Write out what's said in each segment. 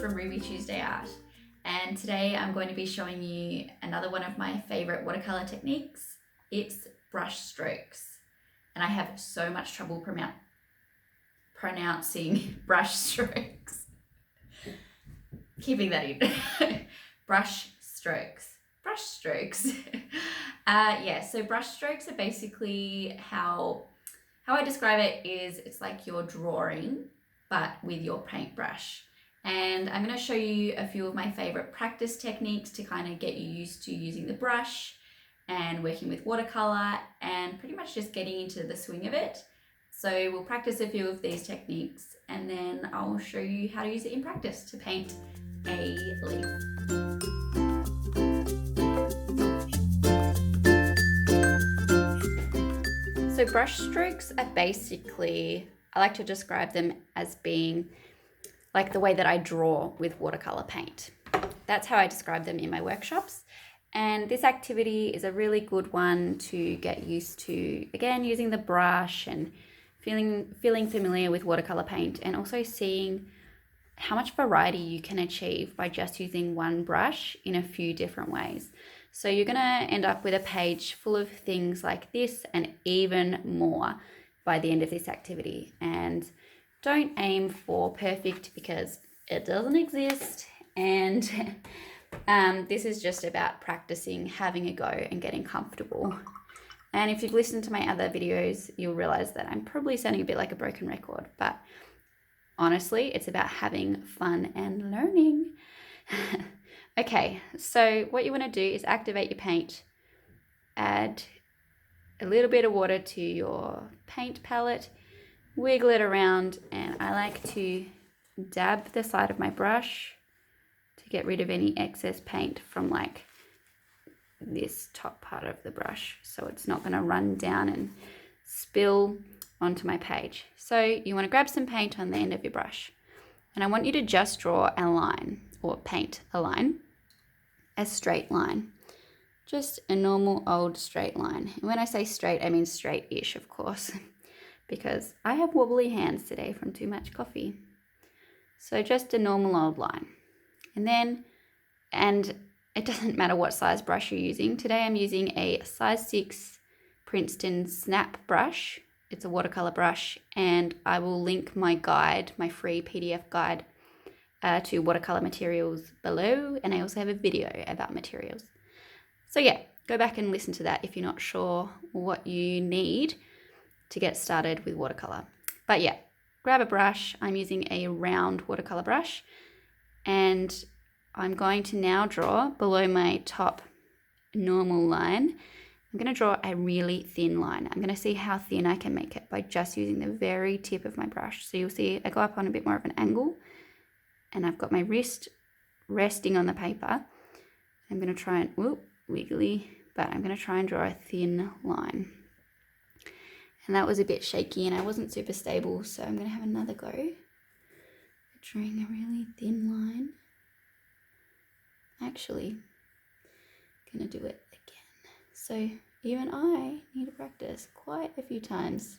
from Ruby Tuesday Art, and today I'm going to be showing you another one of my favorite watercolor techniques. It's brush strokes, and I have so much trouble pronouncing brush strokes. Keeping that in. Brush strokes. Yeah, so brush strokes are basically how I describe it is it's like you're drawing but with your paintbrush. And I'm going to show you a few of my favorite practice techniques to kind of get you used to using the brush and working with watercolor and pretty much just getting into the swing of it. So we'll practice a few of these techniques and then I'll show you how to use it in practice to paint a leaf. So brush strokes are basically, I like to describe them as being like the way that I draw with watercolor paint. That's how I describe them in my workshops. And this activity is a really good one to get used to, again, using the brush and feeling familiar with watercolor paint, and also seeing how much variety you can achieve by just using one brush in a few different ways. So you're going to end up with a page full of things like this and even more by the end of this activity. And don't aim for perfect because it doesn't exist. And this is just about practicing, having a go and getting comfortable. And if you've listened to my other videos, you'll realize that I'm probably sounding a bit like a broken record, but honestly, it's about having fun and learning. Okay, so what you want to do is activate your paint, add a little bit of water to your paint palette, wiggle it around, and I like to dab the side of my brush to get rid of any excess paint from like this top part of the brush, so it's not going to run down and spill onto my page. So you want to grab some paint on the end of your brush, and I want you to just draw a line, or paint a line, a straight line, just a normal old straight line. And when I say straight, I mean straight-ish, of course, because I have wobbly hands today from too much coffee. So just a normal old line. And it doesn't matter what size brush you're using. Today I'm using a size 6 Princeton Snap brush. It's a watercolor brush, and I will link my guide, my free PDF guide, to watercolor materials below, and I also have a video about materials. So yeah, go back and listen to that if you're not sure what you need to get started with watercolor. But yeah, grab a brush. I'm using a round watercolor brush, and I'm going to now draw below my top normal line. I'm going to draw a really thin line. I'm going to see how thin I can make it by just using the very tip of my brush. So you'll see I go up on a bit more of an angle, and I've got my wrist resting on the paper. I'm going to try and, wiggly, but I'm going to try and draw a thin line. And that was a bit shaky and I wasn't super stable, so I'm going to have another go at drawing a really thin line. Actually, I'm going to do it again. So even I need to practice quite a few times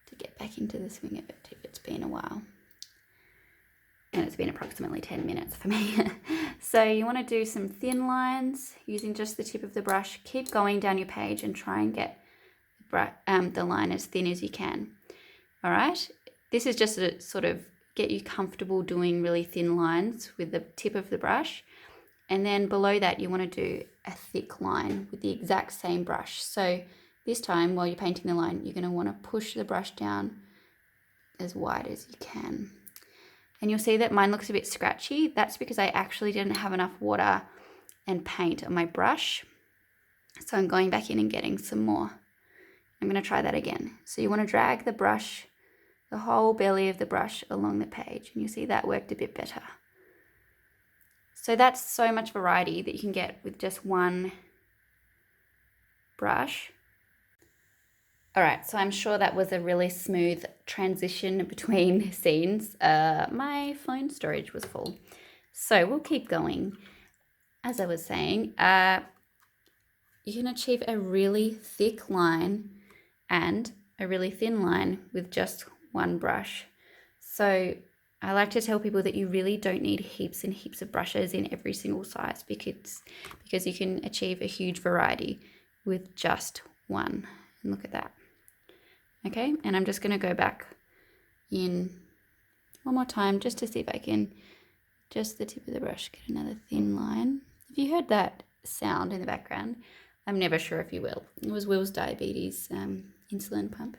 to get back into the swing of it if it's been a while. And it's been approximately 10 minutes for me. So you want to do some thin lines using just the tip of the brush. Keep going down your page and try and get the line as thin as you can. All right, this is just to sort of get you comfortable doing really thin lines with the tip of the brush. And then below that, you want to do a thick line with the exact same brush. So this time, while you're painting the line, you're going to want to push the brush down as wide as you can. And you'll see that mine looks a bit scratchy. That's because I actually didn't have enough water and paint on my brush. So I'm going back in and getting some more. I'm going to try that again. So you want to drag the brush, the whole belly of the brush along the page. And you see that worked a bit better. So that's so much variety that you can get with just one brush. All right, so I'm sure that was a really smooth transition between scenes. My phone storage was full, so we'll keep going. As I was saying, you can achieve a really thick line and a really thin line with just one brush. So I like to tell people that you really don't need heaps and heaps of brushes in every single size because you can achieve a huge variety with just one. And look at that. Okay, and I'm just going to go back in one more time just to see if I can, just the tip of the brush, get another thin line. If you heard that sound in the background, I'm never sure if you will. It was Will's diabetes insulin pump.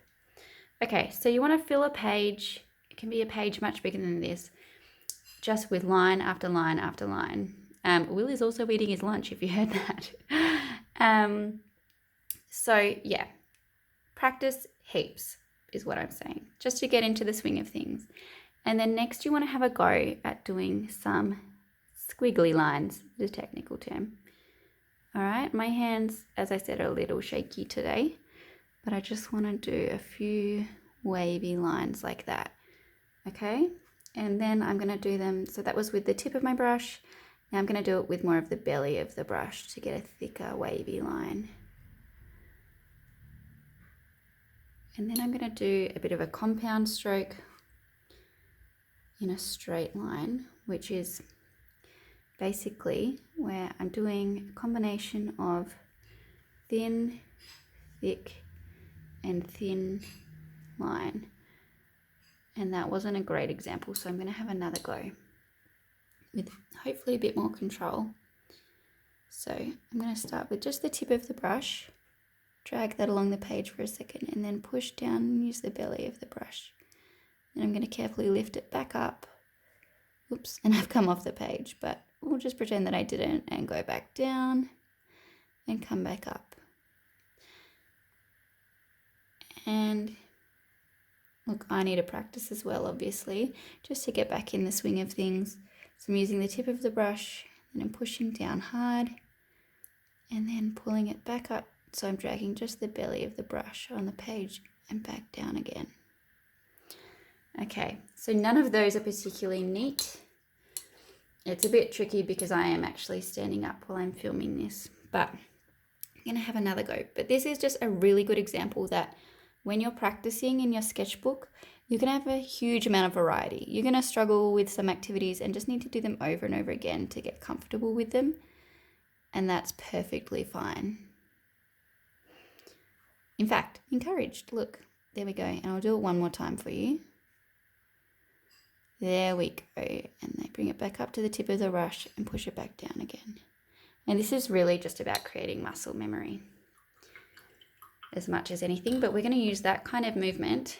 Okay, so you want to fill a page. It can be a page much bigger than this, just with line after line after line. Will is also eating his lunch, if you heard that. So yeah, practice heaps is what I'm saying, just to get into the swing of things. And then next you want to have a go at doing some squiggly lines, the technical term. All right, my hands, as I said, are a little shaky today, but I just want to do a few wavy lines like that. Okay, and then I'm going to do them, so that was with the tip of my brush. Now I'm going to do it with more of the belly of the brush to get a thicker wavy line. And then I'm going to do a bit of a compound stroke in a straight line, which is basically where I'm doing a combination of thin, thick, and thin line. And that wasn't a great example, so I'm going to have another go with hopefully a bit more control. So I'm going to start with just the tip of the brush, drag that along the page for a second, and then push down and use the belly of the brush. Then I'm going to carefully lift it back up. Oops, and I've come off the page, but we'll just pretend that I didn't and go back down and come back up. And look, I need to practice as well, obviously, just to get back in the swing of things. So I'm using the tip of the brush, and I'm pushing down hard, and then pulling it back up. So I'm dragging just the belly of the brush on the page and back down again. Okay, so none of those are particularly neat. It's a bit tricky because I am actually standing up while I'm filming this, but I'm going to have another go. But this is just a really good example that when you're practicing in your sketchbook, you're going to have a huge amount of variety. You're going to struggle with some activities and just need to do them over and over again to get comfortable with them, and that's perfectly fine. In fact, encouraged. Look, there we go. And I'll do it one more time for you. There we go. And I bring it back up to the tip of the brush and push it back down again. And this is really just about creating muscle memory as much as anything, but we're going to use that kind of movement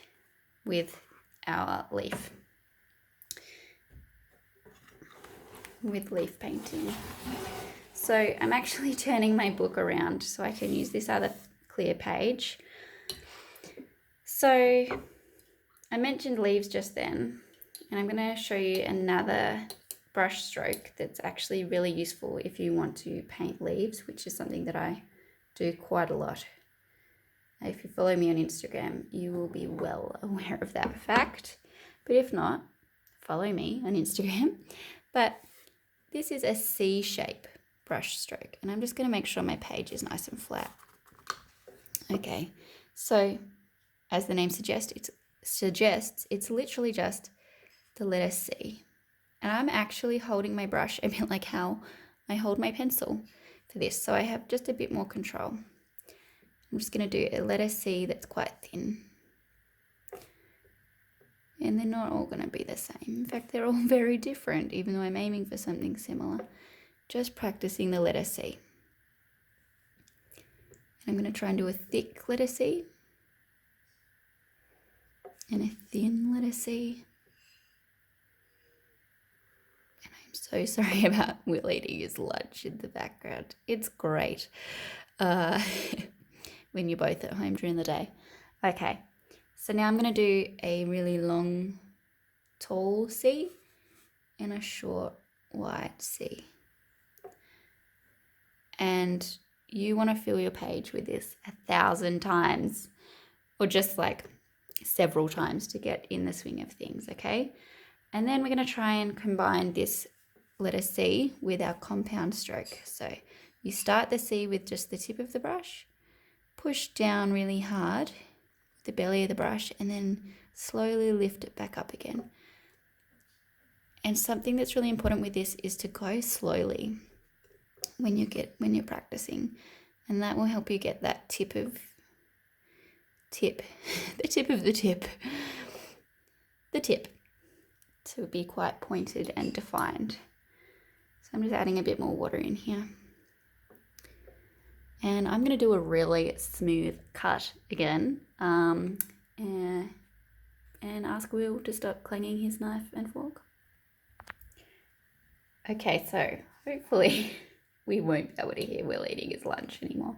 with our leaf, with leaf painting. So I'm actually turning my book around so I can use this other clear page. So I mentioned leaves just then, and I'm going to show you another brush stroke that's actually really useful if you want to paint leaves, which is something that I do quite a lot. If you follow me on Instagram, you will be well aware of that fact. But if not, follow me on Instagram. But this is a C-shape brush stroke, and I'm just going to make sure my page is nice and flat. Okay, so as the name suggests, it's literally just the letter C. And I'm actually holding my brush a bit like how I hold my pencil for this, so I have just a bit more control. I'm just going to do a letter C that's quite thin. And they're not all going to be the same. In fact, they're all very different, even though I'm aiming for something similar. Just practicing the letter C. And I'm going to try and do a thick letter C. And a thin letter C. And I'm so sorry about Will eating his lunch in the background. It's great. When you're both at home during the day. Okay, so now I'm going to do a really long, tall C and a short, white C. And you want to fill your page with this 1,000 times, or just like several times to get in the swing of things, okay? And then we're going to try and combine this letter C with our compound stroke. So you start the C with just the tip of the brush, push down really hard with the belly of the brush, and then slowly lift it back up again. And something that's really important with this is to go slowly when you're practicing, and that will help you get that the tip of the tip to be quite pointed and defined. So I'm just adding a bit more water in here. And I'm going to do a really smooth cut again, and ask Will to stop clanging his knife and fork. Okay, so hopefully we won't be able to hear Will eating his lunch anymore.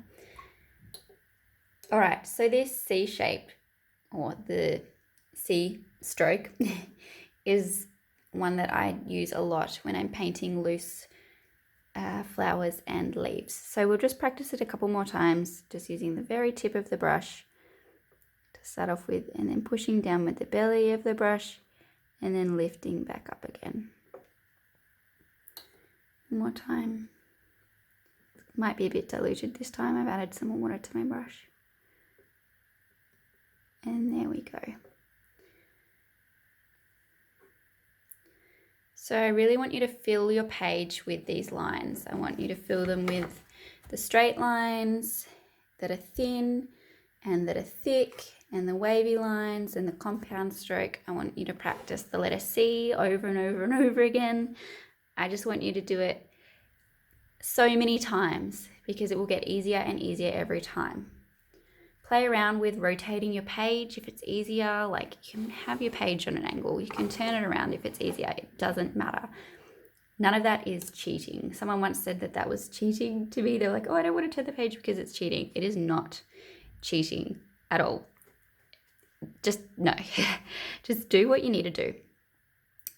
All right, so this C shape, or the C stroke, is one that I use a lot when I'm painting loose flowers and leaves. So we'll just practice it a couple more times, just using the very tip of the brush to start off with, and then pushing down with the belly of the brush, and then lifting back up again. One more time. Might be a bit diluted this time. I've added some more water to my brush. And there we go. So I really want you to fill your page with these lines. I want you to fill them with the straight lines that are thin and that are thick, and the wavy lines and the compound stroke. I want you to practice the letter C over and over and over again. I just want you to do it so many times because it will get easier and easier every time. Play around with rotating your page if it's easier. Like, you can have your page on an angle. You can turn it around if it's easier. It doesn't matter. None of that is cheating. Someone once said that that was cheating to me. They're like, oh, I don't want to turn the page because it's cheating. It is not cheating at all. Just no. Just do what you need to do.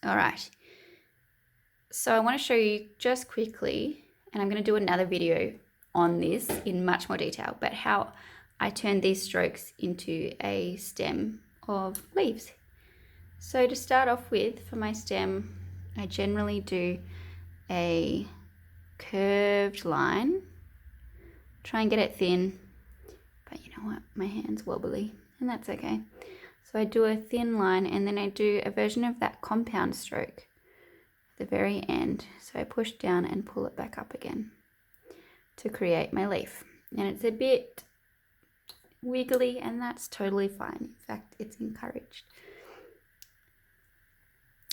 All right. So I want to show you just quickly, and I'm going to do another video on this in much more detail, but how I turn these strokes into a stem of leaves. So to start off with, for my stem, I generally do a curved line. Try and get it thin, but you know what? My hand's wobbly, and that's okay. So I do a thin line, and then I do a version of that compound stroke at the very end. So I push down and pull it back up again to create my leaf. And it's a bit wiggly, and that's totally fine. In fact, it's encouraged.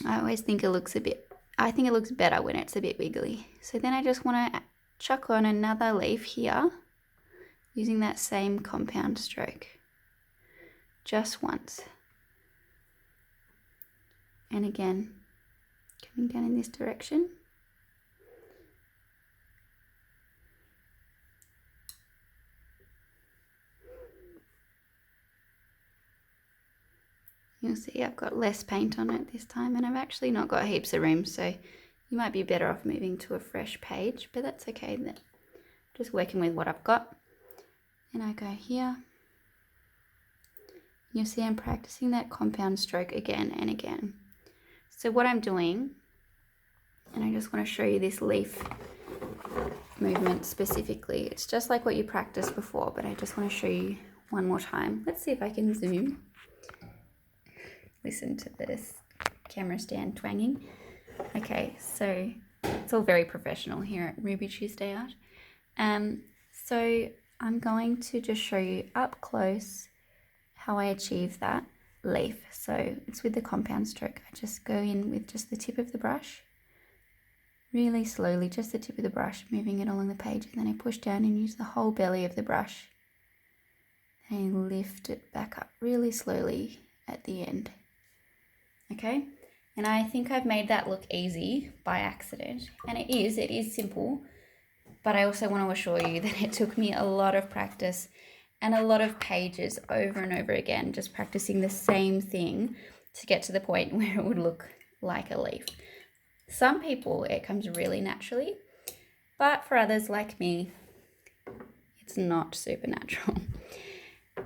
I always think it looks better when it's a bit wiggly. So then I just want to chuck on another leaf here using that same compound stroke. Just once. And again, coming down in this direction. You'll see I've got less paint on it this time, and I've actually not got heaps of room, so you might be better off moving to a fresh page, but that's okay. Then just working with what I've got. And I go here. You'll see I'm practicing that compound stroke again and again. So what I'm doing, and I just want to show you this leaf movement specifically. It's just like what you practiced before, but I just want to show you one more time. Let's see if I can zoom. Listen to this camera stand twanging. Okay, so it's all very professional here at Ruby Tuesday Art. So I'm going to just show you up close how I achieve that leaf. So it's with the compound stroke. I just go in with just the tip of the brush, really slowly, just the tip of the brush, moving it along the page, and then I push down and use the whole belly of the brush and lift it back up really slowly at the end. Okay, and I think I've made that look easy by accident, and it is simple, but I also want to assure you that it took me a lot of practice and a lot of pages over and over again, just practicing the same thing to get to the point where it would look like a leaf. Some people, it comes really naturally, but for others like me, it's not super natural,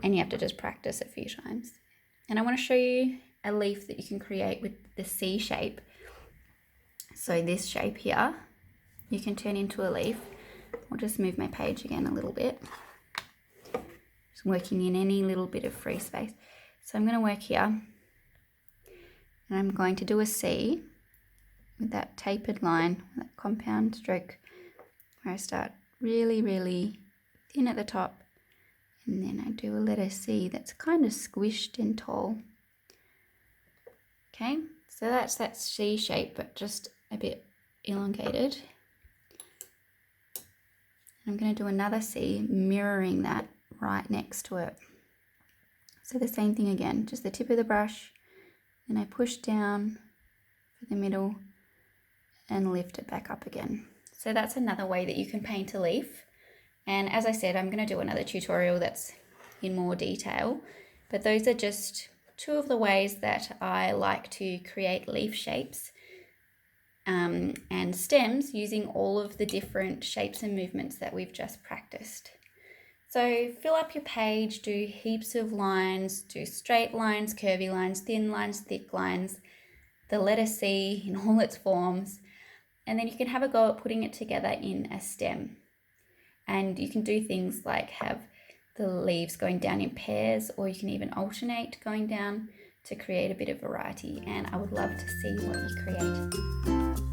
and you have to just practice a few times. And I want to show you a leaf that you can create with the C shape. So this shape here, you can turn into a leaf. I'll just move my page again a little bit. Just working in any little bit of free space. So I'm going to work here, and I'm going to do a C, with that tapered line, that compound stroke, where I start really, really thin at the top, and then I do a letter C that's kind of squished and tall. Okay, so that's that C shape, but just a bit elongated. I'm going to do another C mirroring that right next to it. So the same thing again, just the tip of the brush, then I push down for the middle and lift it back up again. So that's another way that you can paint a leaf. And as I said, I'm going to do another tutorial that's in more detail, but those are just two of the ways that I like to create leaf shapes and stems using all of the different shapes and movements that we've just practiced. So fill up your page, do heaps of lines, do straight lines, curvy lines, thin lines, thick lines, the letter C in all its forms, and then you can have a go at putting it together in a stem. And you can do things like have the leaves going down in pairs, or you can even alternate going down to create a bit of variety, and I would love to see what you create.